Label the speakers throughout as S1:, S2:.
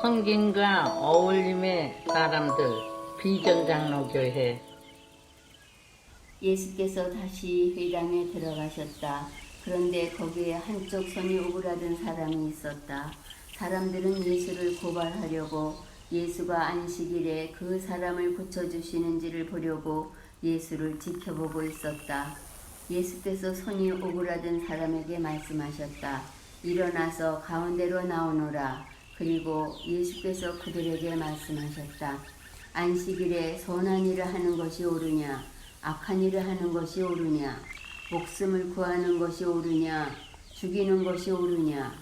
S1: 성김과 어울림의 사람들 비전장로교회.
S2: 예수께서 다시 회당에 들어가셨다. 그런데 거기에 한쪽 손이 오그라든 사람이 있었다. 사람들은 예수를 고발하려고 예수가 안식일에 그 사람을 고쳐주시는지를 보려고 예수를 지켜보고 있었다. 예수께서 손이 오그라든 사람에게 말씀하셨다. 일어나서 가운데로 나오너라. 그리고 예수께서 그들에게 말씀하셨다. 안식일에 선한 일을 하는 것이 옳으냐, 악한 일을 하는 것이 옳으냐, 목숨을 구하는 것이 옳으냐, 죽이는 것이 옳으냐.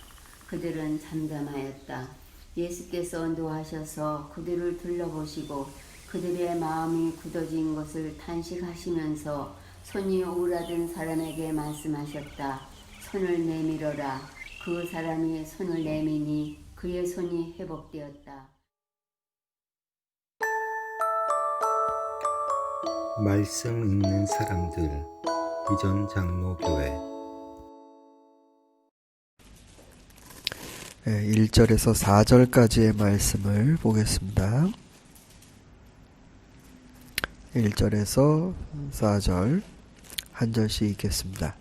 S2: 그들은 잠잠하였다. 예수께서 노하셔서 그들을 둘러보시고 그들의 마음이 굳어진 것을 탄식하시면서 손이 오그라든 사람에게 말씀하셨다. 손을 내밀어라. 그 사람이 손을 내미니 그의 손이 회복되었다.
S3: 말씀 읽는 사람들 비전 장로교회
S4: 1절에서 4절까지의 말씀을 보겠습니다. 1절에서 4절 한 절씩 읽겠습니다.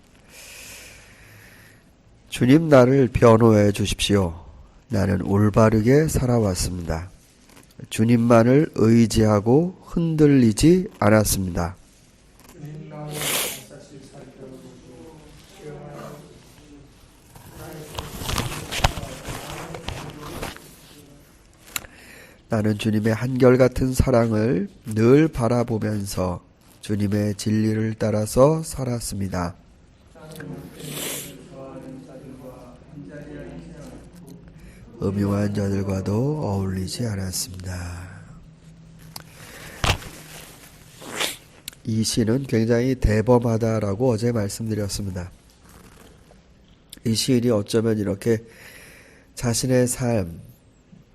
S4: 주님, 나를 변호해 주십시오. 나는 올바르게 살아왔습니다. 주님만을 의지하고 흔들리지 않았습니다. 나는 주님의 한결같은 사랑을 늘 바라보면서 주님의 진리를 따라서 살았습니다. 음흉한 자들과도 어울리지 않았습니다. 이 시는 굉장히 대범하다라고 어제 말씀드렸습니다. 이 시인이 어쩌면 이렇게 자신의 삶,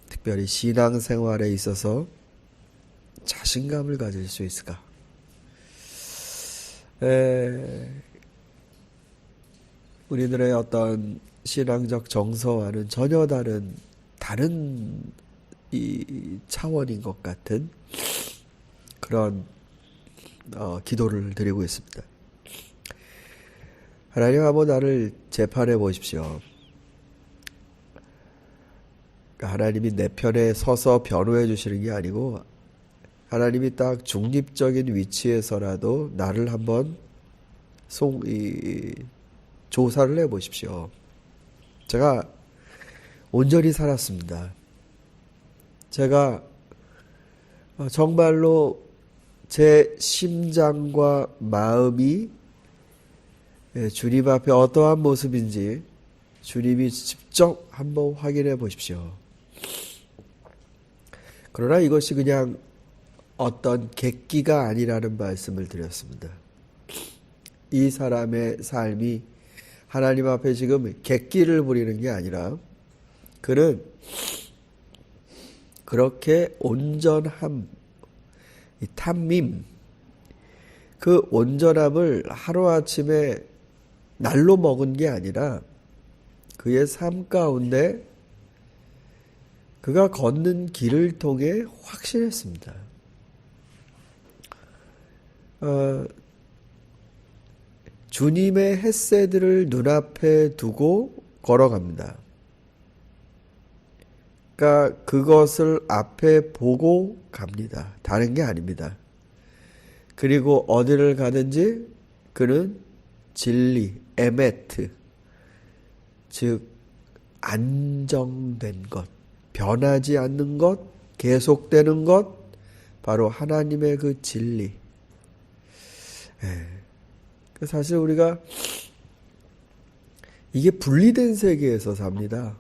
S4: 특별히 신앙생활에 있어서 자신감을 가질 수 있을까? 우리들의 어떤 신앙적 정서와는 전혀 다른 이 차원인 것 같은 그런 기도를 드리고 있습니다. 하나님 한번 나를 재판해 보십시오. 하나님이 내 편에 서서 변호해 주시는 게 아니고 하나님이 딱 중립적인 위치에서라도 나를 한번 조사를 해 보십시오. 제가 온전히 살았습니다. 제가 정말로 제 심장과 마음이 주님 앞에 어떠한 모습인지 주님이 직접 한번 확인해 보십시오. 그러나 이것이 그냥 어떤 객기가 아니라는 말씀을 드렸습니다. 이 사람의 삶이 하나님 앞에 지금 객기를 부리는 게 아니라 그는 그렇게 온전함, 이 탐밈, 그 온전함을 하루아침에 날로 먹은 게 아니라 그의 삶 가운데 그가 걷는 길을 통해 확신했습니다. 주님의 햇새들을 눈앞에 두고 걸어갑니다. 그러니까 그것을 앞에 보고 갑니다. 다른 게 아닙니다. 그리고 어디를 가든지 그는 진리, 에메트, 즉 안정된 것, 변하지 않는 것, 계속되는 것, 바로 하나님의 그 진리. 사실 우리가 이게 분리된 세계에서 삽니다.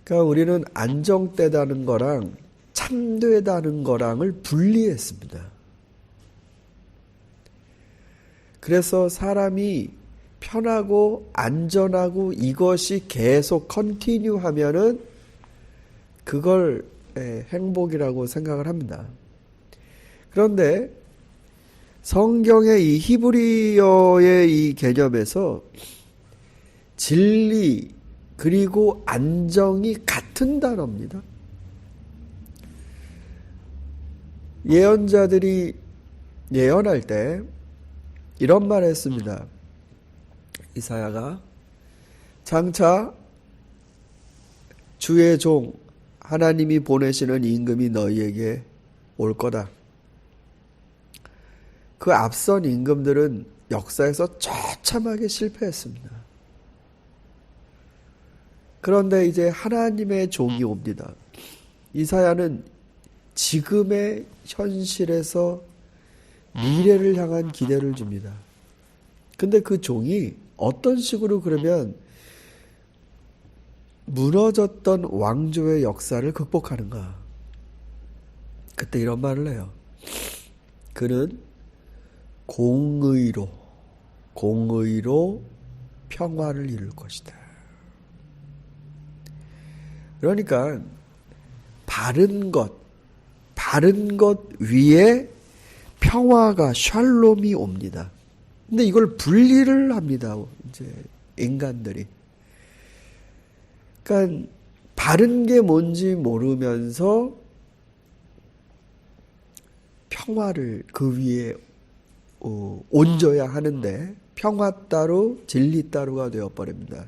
S4: 그러니까 우리는 안정되다는 거랑 참되다는 거랑을 분리했습니다. 그래서 사람이 편하고 안전하고 이것이 계속 컨티뉴 하면은 그걸 행복이라고 생각을 합니다. 그런데 성경의 이 히브리어의 이 개념에서 진리, 그리고 안정이 같은 단어입니다. 예언자들이 예언할 때 이런 말을 했습니다. 이사야가 장차 주의 종 하나님이 보내시는 임금이 너희에게 올 거다. 그 앞선 임금들은 역사에서 처참하게 실패했습니다. 그런데 이제 하나님의 종이 옵니다. 이사야는 지금의 현실에서 미래를 향한 기대를 줍니다. 근데 그 종이 어떤 식으로 그러면 무너졌던 왕조의 역사를 극복하는가? 그때 이런 말을 해요. 그는 공의로 평화를 이룰 것이다. 그러니까 바른 것 위에 평화가 샬롬이 옵니다. 근데 이걸 분리를 합니다. 이제 인간들이. 그러니까 바른 게 뭔지 모르면서 평화를 그 위에 얹어야 하는데 평화 따로 진리 따로가 되어버립니다.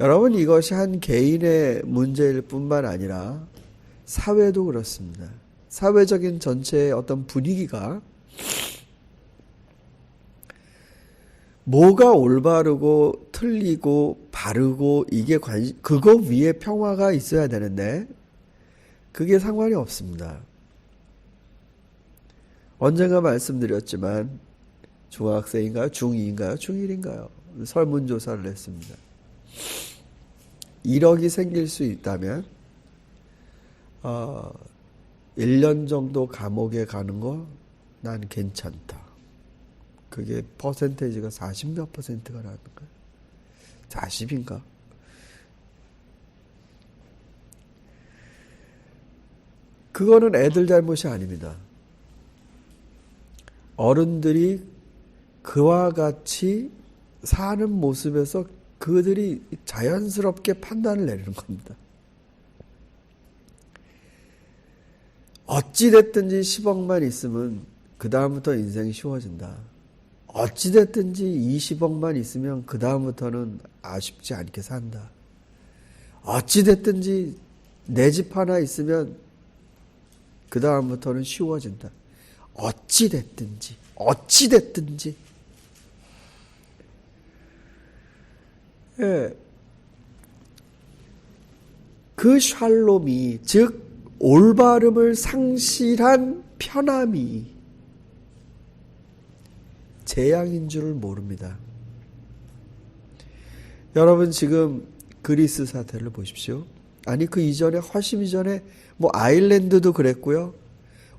S4: 여러분, 이것이 한 개인의 문제일 뿐만 아니라 사회도 그렇습니다. 사회적인 전체의 어떤 분위기가 뭐가 올바르고 틀리고 바르고 이게 그거 위에 평화가 있어야 되는데 그게 상관이 없습니다. 언젠가 말씀드렸지만 중학생인가요? 중2인가요? 중1인가요? 설문조사를 했습니다. 1억이 생길 수 있다면 1년 정도 감옥에 가는 거 난 괜찮다. 그게 퍼센테이지가 40몇 퍼센트가 나는 거예요. 40인가? 그거는 애들 잘못이 아닙니다. 어른들이 그와 같이 사는 모습에서 그들이 자연스럽게 판단을 내리는 겁니다. 어찌됐든지 10억만 있으면 그 다음부터 인생이 쉬워진다. 어찌됐든지 20억만 있으면 그 다음부터는 아쉽지 않게 산다. 어찌됐든지 내 집 하나 있으면 그 다음부터는 쉬워진다. 어찌됐든지 예. 그 샬롬이, 즉 올바름을 상실한 편함이 재앙인 줄 모릅니다. 여러분, 지금 그리스 사태를 보십시오. 아니, 그 이전에, 훨씬 이전에 뭐 아일랜드도 그랬고요.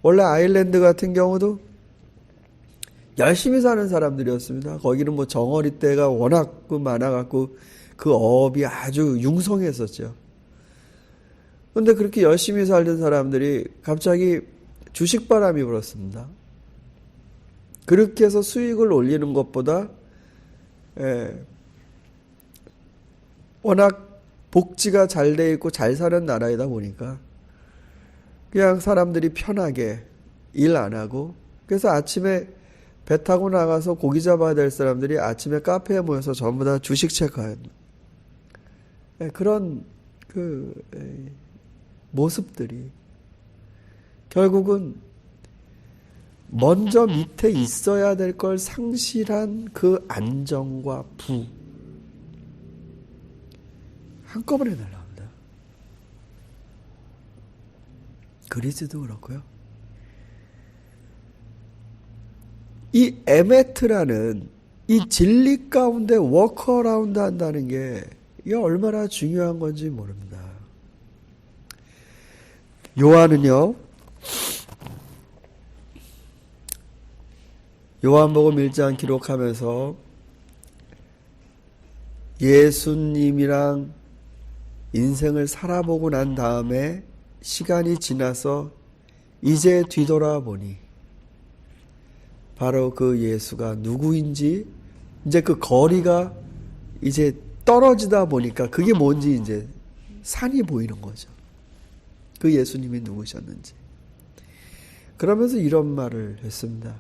S4: 원래 아일랜드 같은 경우도 열심히 사는 사람들이었습니다. 거기는 뭐 정어리 떼가 워낙 많아갖고 그 어업이 아주 융성했었죠. 근데 그렇게 열심히 살던 사람들이 갑자기 주식바람이 불었습니다. 그렇게 해서 수익을 올리는 것보다 워낙 복지가 잘 돼 있고 잘 사는 나라이다 보니까 그냥 사람들이 편하게 일 안 하고, 그래서 아침에 배 타고 나가서 고기 잡아야 될 사람들이 아침에 카페에 모여서 전부 다 주식 체크하는 그런 모습들이 결국은 먼저 밑에 있어야 될 걸 상실한 그 안정과 부 한꺼번에 날아옵니다. 그리스도 그렇고요. 이 에메트라는 이 진리 가운데 워크어라운드 한다는 게 이게 얼마나 중요한 건지 모릅니다. 요한은요, 요한복음 1장 기록하면서 예수님이랑 인생을 살아보고 난 다음에 시간이 지나서 이제 뒤돌아보니 바로 그 예수가 누구인지 이제 그 거리가 이제 떨어지다 보니까 그게 뭔지 이제 산이 보이는 거죠. 그 예수님이 누구셨는지. 그러면서 이런 말을 했습니다.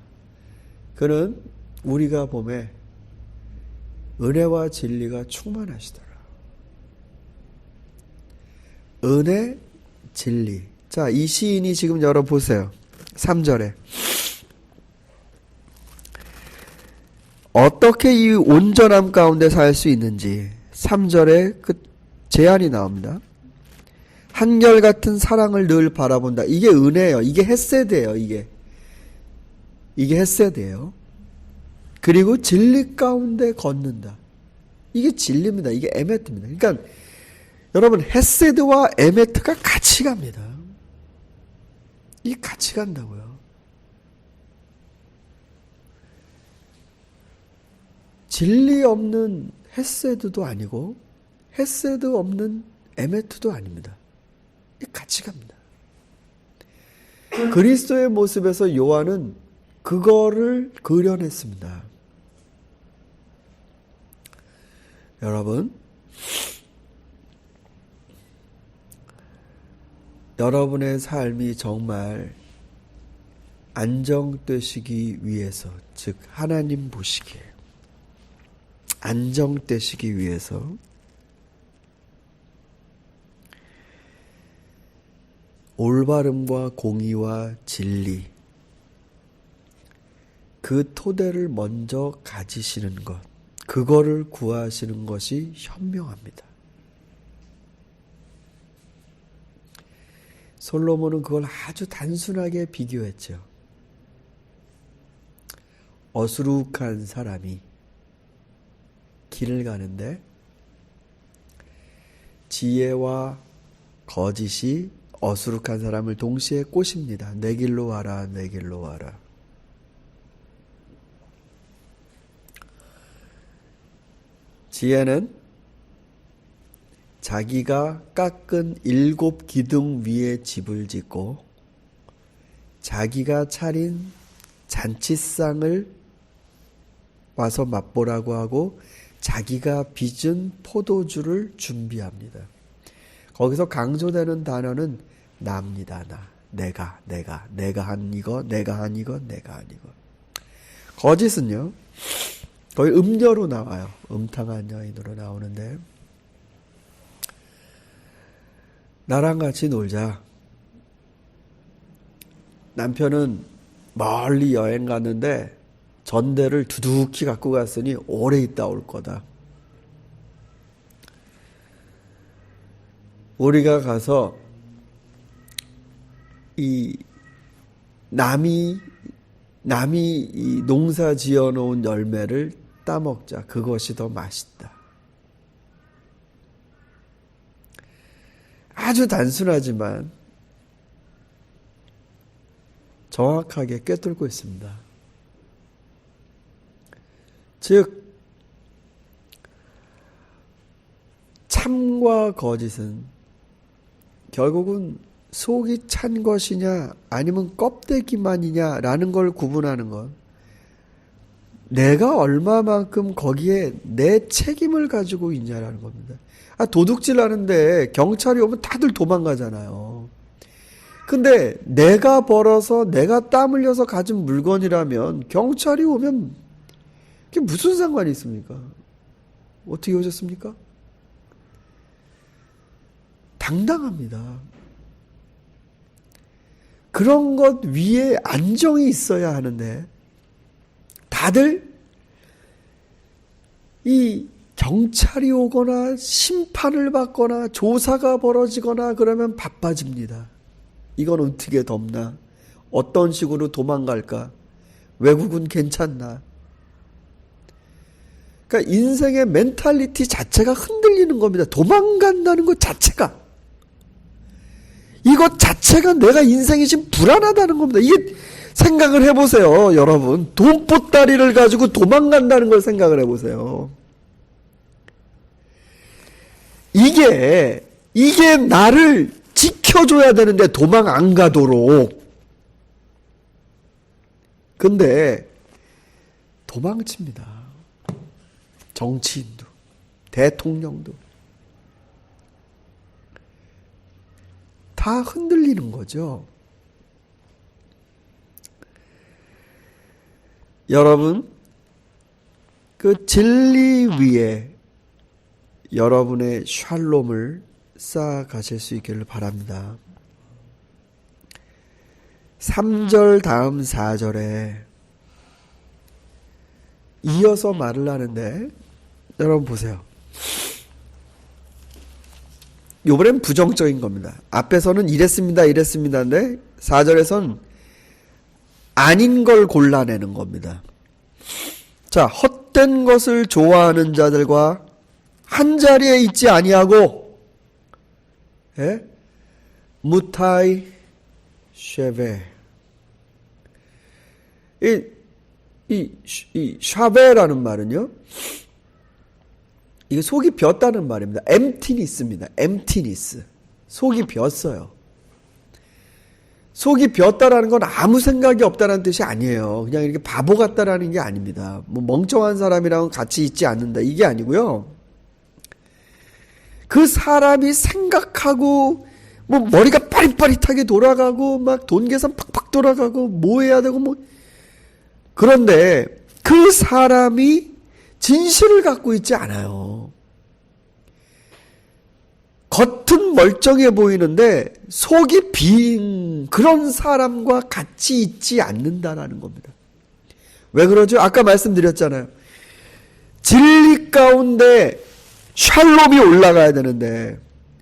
S4: 그는 우리가 보매 은혜와 진리가 충만하시더라. 은혜, 진리. 자, 이 시인이 지금 열어보세요. 3절에. 어떻게 이 온전함 가운데 살 수 있는지 3절에 그 제안이 나옵니다. 한결같은 사랑을 늘 바라본다. 이게 은혜예요. 이게 헤세드예요. 이게 헤세드예요. 그리고 진리 가운데 걷는다. 이게 진리입니다. 이게 에메트입니다. 그러니까 여러분 헤세드와 에메트가 같이 갑니다. 이게 같이 간다고요. 진리 없는 헤세드도 아니고 헤세드 없는 에메트도 아닙니다. 같이 갑니다. 그리스도의 모습에서 요한은 그거를 그려냈습니다. 여러분, 여러분의 삶이 정말 안정되시기 위해서, 즉 하나님 보시기에 안정되시기 위해서 올바름과 공의와 진리, 그 토대를 먼저 가지시는 것, 그거를 구하시는 것이 현명합니다. 솔로몬은 그걸 아주 단순하게 비교했죠. 어수룩한 사람이 길을 가는데 지혜와 거짓이 어수룩한 사람을 동시에 꼬십니다. 내 길로 와라, 내 길로 와라. 지혜는 자기가 깎은 7 기둥 위에 집을 짓고 자기가 차린 잔치상을 와서 맛보라고 하고 자기가 빚은 포도주를 준비합니다. 거기서 강조되는 단어는 나입니다. 나. 내가 한 이거, 내가 한 이거, 내가 한 이거. 거짓은요, 거의 음녀로 나와요. 음탕한 여인으로 나오는데, 나랑 같이 놀자. 남편은 멀리 여행 갔는데 전대를 두둑히 갖고 갔으니 오래 있다 올 거다. 우리가 가서 이 남이 이 농사 지어 놓은 열매를 따먹자. 그것이 더 맛있다. 아주 단순하지만 정확하게 꿰뚫고 있습니다. 즉 참과 거짓은 결국은 속이 찬 것이냐 아니면 껍데기만이냐라는 걸 구분하는 것. 내가 얼마만큼 거기에 내 책임을 가지고 있냐라는 겁니다. 도둑질 하는데 경찰이 오면 다들 도망가잖아요. 근데 내가 벌어서 내가 땀 흘려서 가진 물건이라면 경찰이 오면 그게 무슨 상관이 있습니까? 어떻게 오셨습니까? 당당합니다. 그런 것 위에 안정이 있어야 하는데 다들 이 경찰이 오거나 심판을 받거나 조사가 벌어지거나 그러면 바빠집니다. 이건 어떻게 덮나? 어떤 식으로 도망갈까? 외국은 괜찮나? 그러니까 인생의 멘탈리티 자체가 흔들리는 겁니다. 도망간다는 것 자체가. 이것 자체가 내가 인생이 지금 불안하다는 겁니다. 이게 생각을 해보세요, 여러분. 돈보따리를 가지고 도망간다는 걸 생각을 해보세요. 이게 나를 지켜줘야 되는데 도망 안 가도록. 근데 도망칩니다. 정치인도. 대통령도 다 흔들리는 거죠. 여러분, 그 진리 위에 여러분의 샬롬을 쌓아가실 수 있기를 바랍니다. 3절 다음 4절에 이어서 말을 하는데 여러분 보세요. 요번엔 부정적인 겁니다. 앞에서는 이랬습니다인데 4절에선 아닌 걸 골라내는 겁니다. 자, 헛된 것을 좋아하는 자들과 한 자리에 있지 아니하고, 예? 무타이 쉐베. 이 샤베라는 말은요, 이게 속이 비었다는 말입니다. emptiness입니다. emptiness. 속이 비었어요. 속이 비었다라는 건 아무 생각이 없다라는 뜻이 아니에요. 그냥 이렇게 바보 같다라는 게 아닙니다. 뭐 멍청한 사람이랑 같이 있지 않는다. 이게 아니고요. 그 사람이 생각하고, 뭐 머리가 빠릿빠릿하게 돌아가고, 막 돈 계산 팍팍 돌아가고, 뭐 해야 되고, 뭐. 그런데 그 사람이 진실을 갖고 있지 않아요. 겉은 멀쩡해 보이는데 속이 빈 그런 사람과 같이 있지 않는다라는 겁니다. 왜 그러죠? 아까 말씀드렸잖아요. 진리 가운데 샬롬이 올라가야 되는데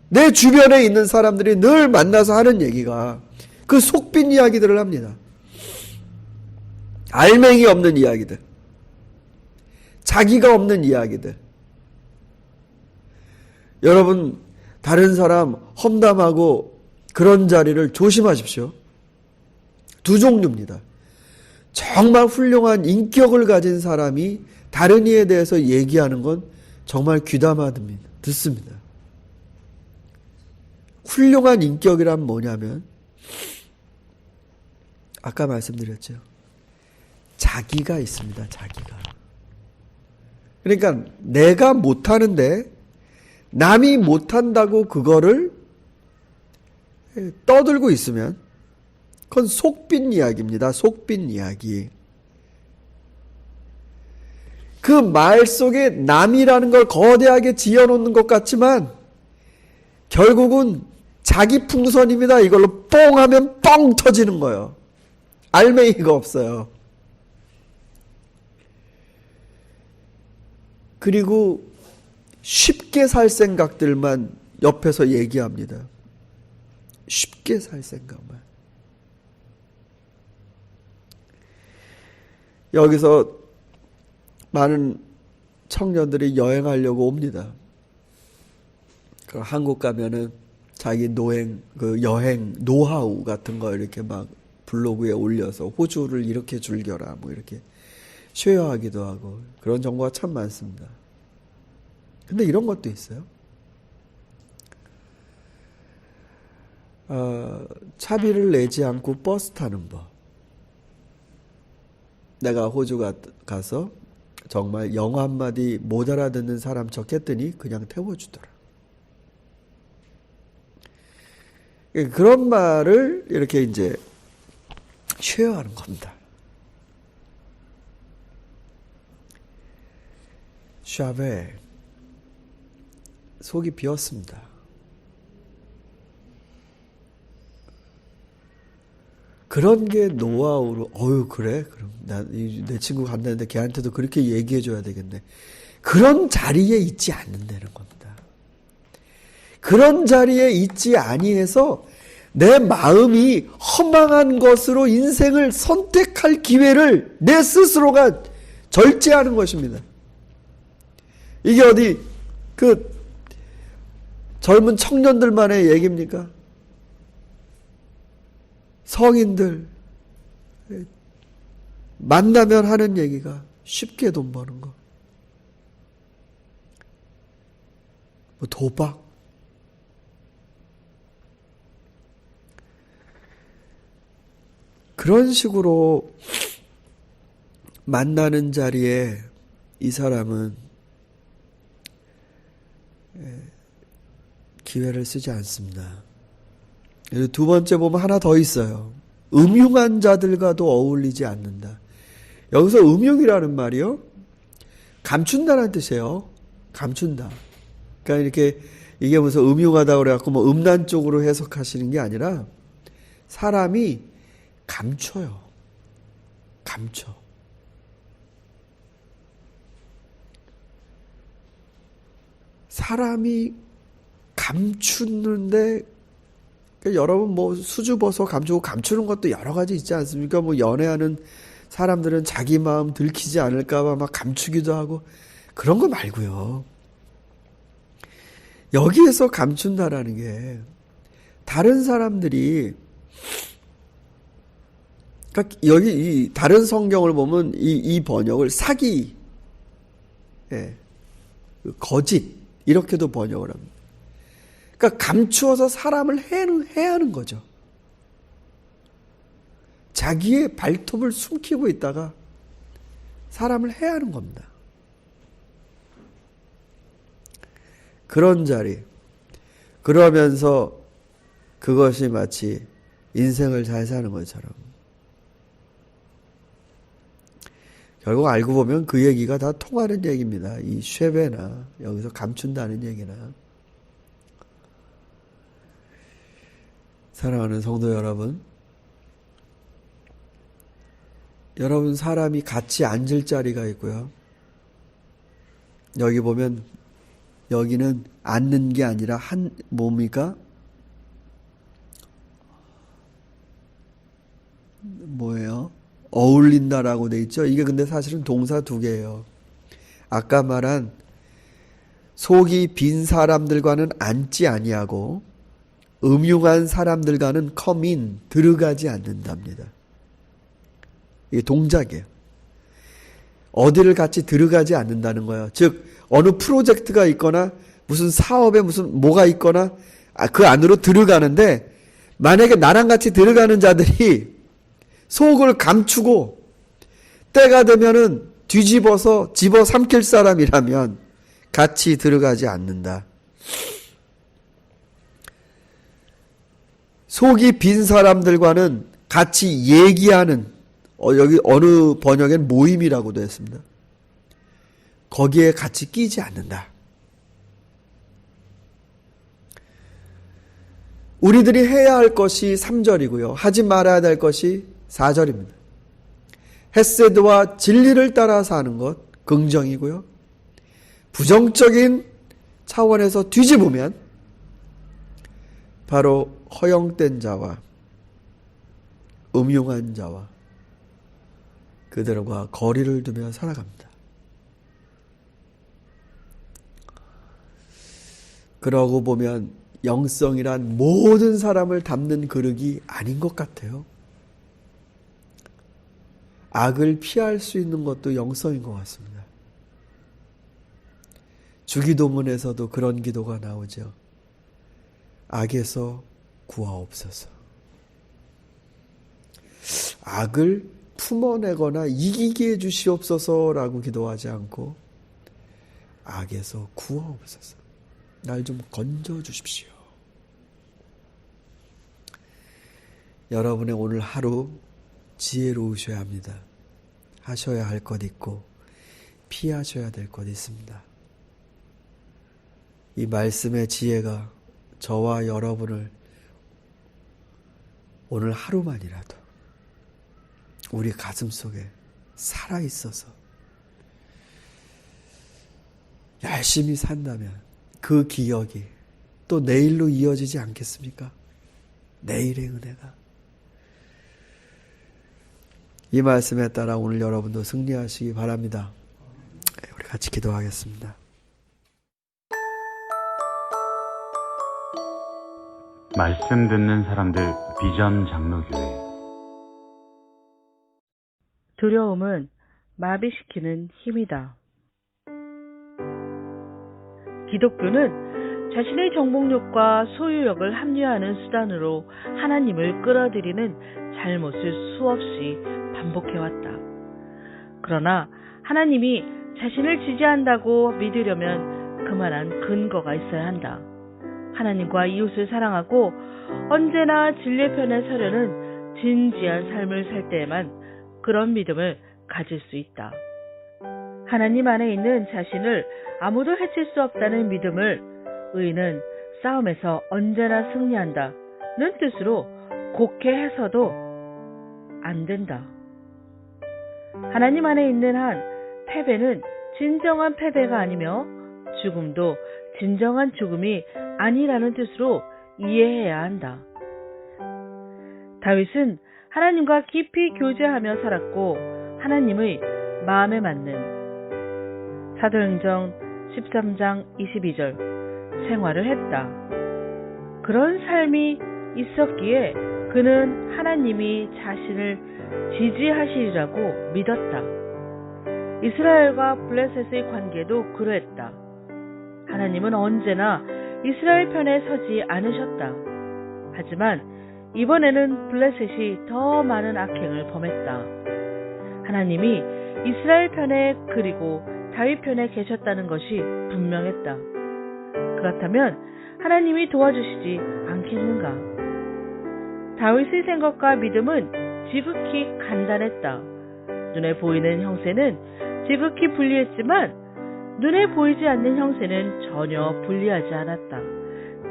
S4: 내 주변에 있는 사람들이 늘 만나서 하는 얘기가 그 속빈 이야기들을 합니다. 알맹이 없는 이야기들, 자기가 없는 이야기들. 여러분, 다른 사람 험담하고 그런 자리를 조심하십시오. 두 종류입니다. 정말 훌륭한 인격을 가진 사람이 다른 이에 대해서 얘기하는 건 정말 귀담아 듣습니다. 훌륭한 인격이란 뭐냐면 아까 말씀드렸죠. 자기가 있습니다. 자기가. 그러니까 내가 못하는데 남이 못한다고 그거를 떠들고 있으면 그건 속빈 이야기입니다. 속빈 이야기. 그 말 속에 남이라는 걸 거대하게 지어놓는 것 같지만 결국은 자기 풍선입니다. 이걸로 뽕 하면 뻥 터지는 거예요. 알맹이가 없어요. 그리고 쉽게 살 생각들만 옆에서 얘기합니다. 쉽게 살 생각만. 여기서 많은 청년들이 여행하려고 옵니다. 한국 가면은 자기 여행 노하우 같은 거 이렇게 막 블로그에 올려서 호주를 이렇게 즐겨라 뭐 이렇게 쉐어하기도 하고 그런 정보가 참 많습니다. 근데 이런 것도 있어요. 차비를 내지 않고 버스 타는 법. 내가 호주 가서 정말 영어 한마디 못 알아듣는 사람 척 했더니 그냥 태워주더라. 그런 말을 이렇게 이제 쉐어하는 겁니다. 샤베 속이 비었습니다. 그런 게 노하우로 그래? 그럼 내 친구 간다는데 걔한테도 그렇게 얘기해 줘야 되겠네. 그런 자리에 있지 않는다는 겁니다. 그런 자리에 있지 아니해서 내 마음이 허망한 것으로 인생을 선택할 기회를 내 스스로가 절제하는 것입니다. 이게 어디 젊은 청년들만의 얘기입니까? 성인들 만나면 하는 얘기가 쉽게 돈 버는 거, 뭐 도박, 그런 식으로 만나는 자리에 이 사람은 기회를 쓰지 않습니다. 그리고 두 번째 보면 하나 더 있어요. 음흉한 자들과도 어울리지 않는다. 여기서 음흉이라는 말이요, 감춘다는 뜻이에요. 감춘다. 그러니까 이렇게 이게 무슨 음흉하다 그래갖고 뭐 음란 쪽으로 해석하시는 게 아니라 사람이 감춰요. 감춰. 사람이 감추는데, 그러니까 여러분 뭐 수줍어서 감추고 감추는 것도 여러 가지 있지 않습니까? 뭐 연애하는 사람들은 자기 마음 들키지 않을까봐 막 감추기도 하고, 그런 거 말고요. 여기에서 감춘다라는 게 다른 사람들이, 그러니까 여기 이 다른 성경을 보면 이 번역을 사기, 거짓 이렇게도 번역을 합니다. 그러니까 감추어서 사람을 해하는 거죠. 자기의 발톱을 숨기고 있다가 사람을 해하는 겁니다. 그런 자리. 그러면서 그것이 마치 인생을 잘 사는 것처럼. 결국 알고 보면 그 얘기가 다 통하는 얘기입니다. 이 쉐베나 여기서 감춘다는 얘기나. 사랑하는 성도 여러분, 여러분 사람이 같이 앉을 자리가 있고요. 여기 보면 여기는 앉는 게 아니라 뭡니까? 뭐예요? 어울린다라고 돼 있죠. 이게 근데 사실은 동사 두 개예요. 아까 말한 속이 빈 사람들과는 앉지 아니하고 음흉한 사람들과는 come in, 들어가지 않는답니다. 이게 동작이에요. 어디를 같이 들어가지 않는다는 거예요. 즉 어느 프로젝트가 있거나 무슨 사업에 무슨 뭐가 있거나 그 안으로 들어가는데, 만약에 나랑 같이 들어가는 자들이 속을 감추고 때가 되면은 뒤집어서 집어 삼킬 사람이라면 같이 들어가지 않는다. 속이 빈 사람들과는 같이 얘기하는, 여기 어느 번역엔 모임이라고 되어 있습니다. 거기에 같이 끼지 않는다. 우리들이 해야 할 것이 3절이고요. 하지 말아야 될 것이 4절입니다. 헤세드와 진리를 따라 사는 것, 긍정이고요. 부정적인 차원에서 뒤집으면 바로 허영된 자와 음흉한 자와 그들과 거리를 두며 살아갑니다. 그러고 보면 영성이란 모든 사람을 담는 그릇이 아닌 것 같아요. 악을 피할 수 있는 것도 영성인 것 같습니다. 주기도문에서도 그런 기도가 나오죠. 악에서 구하옵소서. 악을 품어내거나 이기게 해주시옵소서라고 기도하지 않고 악에서 구하옵소서. 날 좀 건져주십시오. 여러분의 오늘 하루 지혜로우셔야 합니다. 하셔야 할 것 있고 피하셔야 될 것 있습니다. 이 말씀의 지혜가 저와 여러분을 오늘 하루만이라도 우리 가슴속에 살아있어서 열심히 산다면 그 기억이 또 내일로 이어지지 않겠습니까? 내일의 은혜가. 이 말씀에 따라 오늘 여러분도 승리하시기 바랍니다. 우리 같이 기도하겠습니다.
S5: 말씀 듣는 사람들 비전 장로교회.
S6: 두려움은 마비시키는 힘이다. 기독교는 자신의 정복력과 소유욕을 합리화하는 수단으로 하나님을 끌어들이는 잘못을 수없이 반복해왔다. 그러나 하나님이 자신을 지지한다고 믿으려면 그만한 근거가 있어야 한다. 하나님과 이웃을 사랑하고 언제나 진리의 편에 서려는 진지한 삶을 살 때에만 그런 믿음을 가질 수 있다. 하나님 안에 있는 자신을 아무도 해칠 수 없다는 믿음을 의인은 싸움에서 언제나 승리한다는 뜻으로 곡해 해서도 안 된다. 하나님 안에 있는 한 패배는 진정한 패배가 아니며 죽음도 진정한 죽음이 아니라는 뜻으로 이해해야 한다. 다윗은 하나님과 깊이 교제하며 살았고 하나님의 마음에 맞는 사도행전 13장 22절 생활을 했다. 그런 삶이 있었기에 그는 하나님이 자신을 지지하시리라고 믿었다. 이스라엘과 블레셋의 관계도 그러했다. 하나님은 언제나 이스라엘 편에 서지 않으셨다. 하지만 이번에는 블레셋이 더 많은 악행을 범했다. 하나님이 이스라엘 편에 그리고 다윗 편에 계셨다는 것이 분명했다. 그렇다면 하나님이 도와주시지 않겠는가? 다윗의 생각과 믿음은 지극히 간단했다. 눈에 보이는 형세는 지극히 불리했지만 눈에 보이지 않는 형세는 전혀 불리하지 않았다.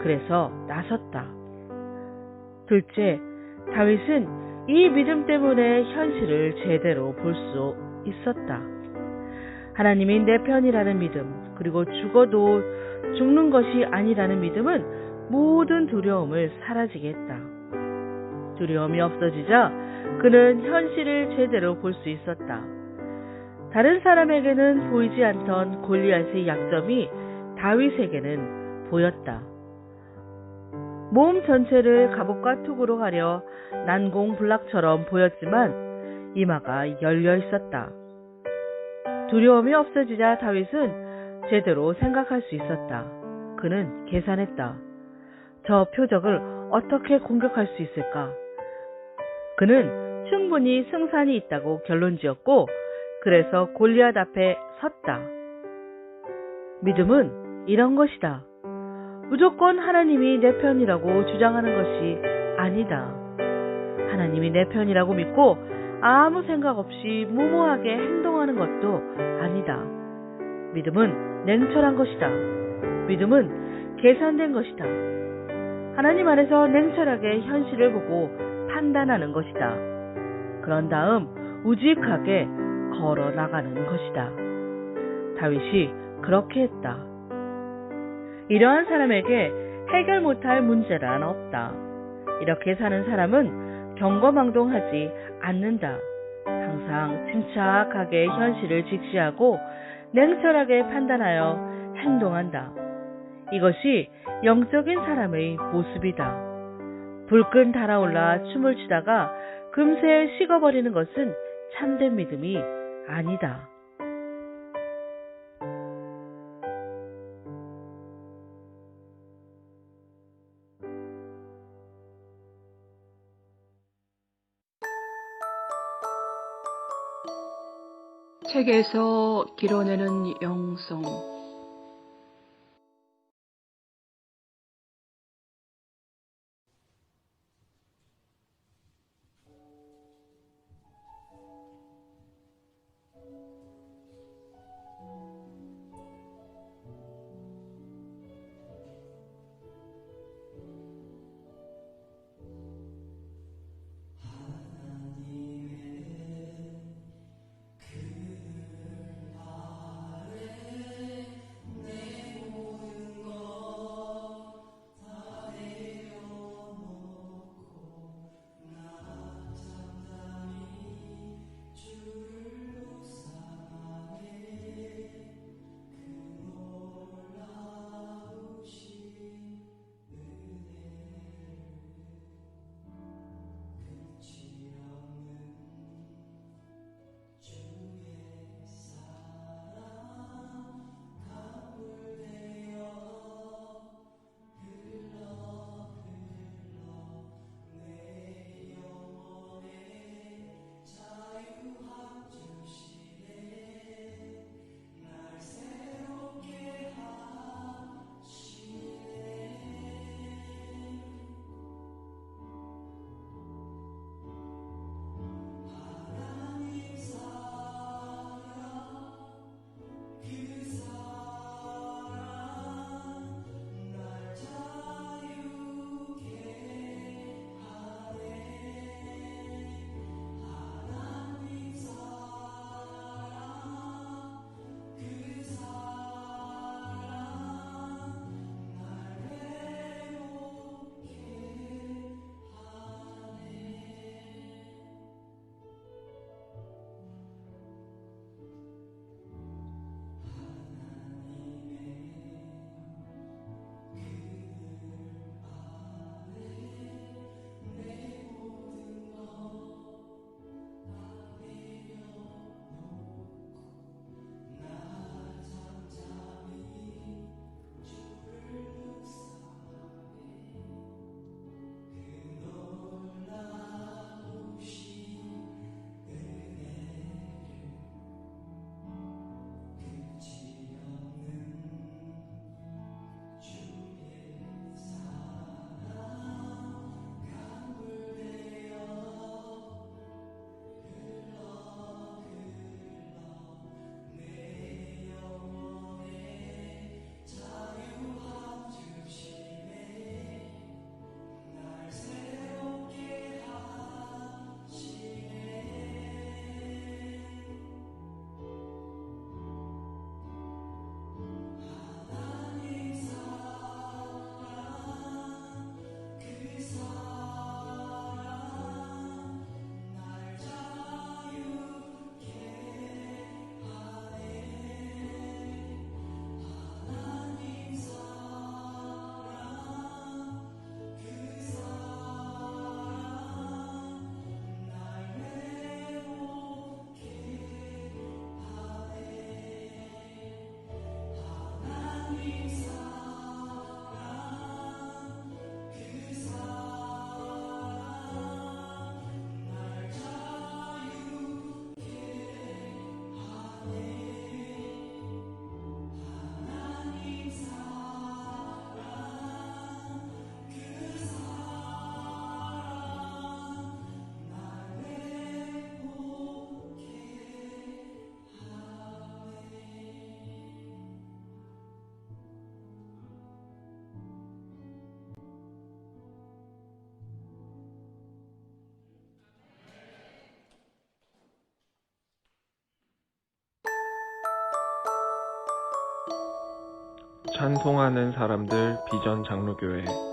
S6: 그래서 나섰다. 둘째, 다윗은 이 믿음 때문에 현실을 제대로 볼 수 있었다. 하나님이 내 편이라는 믿음, 그리고 죽어도 죽는 것이 아니라는 믿음은 모든 두려움을 사라지게 했다. 두려움이 없어지자 그는 현실을 제대로 볼 수 있었다. 다른 사람에게는 보이지 않던 골리앗의 약점이 다윗에게는 보였다. 몸 전체를 갑옷과 투구로 가려 난공불락처럼 보였지만 이마가 열려 있었다. 두려움이 없어지자 다윗은 제대로 생각할 수 있었다. 그는 계산했다. 저 표적을 어떻게 공격할 수 있을까? 그는 충분히 승산이 있다고 결론지었고 그래서 골리앗 앞에 섰다. 믿음은 이런 것이다. 무조건 하나님이 내 편이라고 주장하는 것이 아니다. 하나님이 내 편이라고 믿고 아무 생각 없이 무모하게 행동하는 것도 아니다. 믿음은 냉철한 것이다. 믿음은 계산된 것이다. 하나님 안에서 냉철하게 현실을 보고 판단하는 것이다. 그런 다음 우직하게 걸어 나가는 것이다. 다윗이 그렇게 했다. 이러한 사람에게 해결 못할 문제란 없다. 이렇게 사는 사람은 경거망동하지 않는다. 항상 침착하게 현실을 직시하고 냉철하게 판단하여 행동한다. 이것이 영적인 사람의 모습이다. 불끈 달아올라 춤을 추다가 금세 식어버리는 것은 참된 믿음이 아니다.
S7: 책에서 길어내는 영성.
S8: 찬송하는 사람들 비전 장로교회